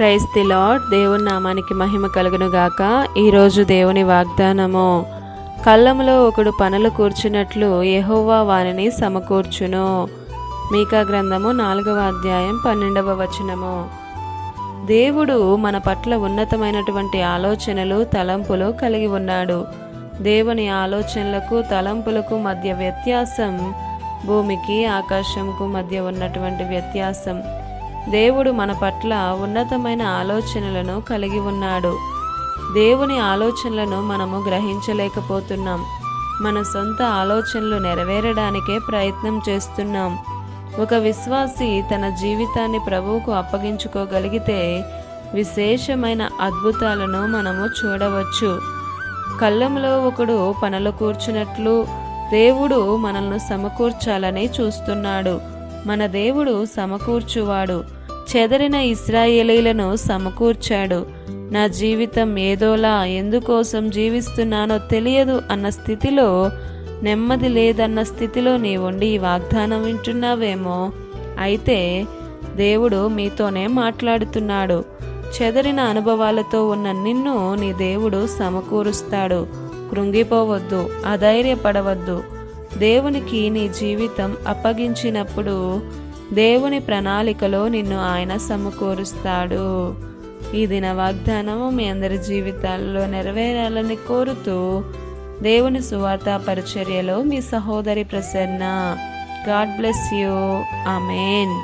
Praise the lord. దేవుని నామానికి మహిమ కలుగును గాక. ఈరోజు దేవుని వాగ్దానము, కళ్ళములో ఒకడు పనులు కూర్చున్నట్లు యెహోవా వానిని సమకూర్చును. మీకా గ్రంథము 4వ అధ్యాయం 12వ వచనము. దేవుడు మన పట్ల ఉన్నతమైనటువంటి ఆలోచనలు, తలంపులు కలిగి ఉన్నాడు. దేవుని ఆలోచనలకు, తలంపులకు మధ్య వ్యత్యాసం భూమికి ఆకాశంకు మధ్య ఉన్నటువంటి వ్యత్యాసం. దేవుడు మన పట్ల ఉన్నతమైన ఆలోచనలను కలిగి ఉన్నాడు. దేవుని ఆలోచనలను మనము గ్రహించలేకపోతున్నాం. మన సొంత ఆలోచనలు నెరవేరడానికే ప్రయత్నం చేస్తున్నాం. ఒక విశ్వాసి తన జీవితాన్ని ప్రభువుకు అప్పగించుకోగలిగితే విశేషమైన అద్భుతాలను మనము చూడవచ్చు. కళ్ళములో ఒకడు పనులు కూర్చున్నట్లు దేవుడు మనల్ని సమకూర్చాలని చూస్తున్నాడు. మన దేవుడు సమకూర్చువాడు. చెదరిన ఇశ్రాయేలీలను సమకూర్చాడు. నా జీవితం ఏదోలా, ఎందుకోసం జీవిస్తున్నానో తెలియదు అన్న స్థితిలో, నెమ్మది లేదన్న స్థితిలో నీ ఉండి ఈ వాగ్దానం వింటున్నావేమో. అయితే దేవుడు మీతోనే మాట్లాడుతున్నాడు. చెదరిన అనుభవాలతో ఉన్న నిన్ను నీ దేవుడు సమకూరుస్తాడు. కృంగిపోవద్దు, అధైర్యపడవద్దు. దేవునికి నీ జీవితం అప్పగించినప్పుడు దేవుని ప్రణాళికలో నిన్ను ఆయన సమకూరుస్తాడు. ఈ దిన వాగ్దానము మీ అందరి జీవితాల్లో నెరవేరాలని కోరుతూ దేవుని సువార్త పరిచర్యలో మీ సహోదరి Prasanna. God bless you. Amen.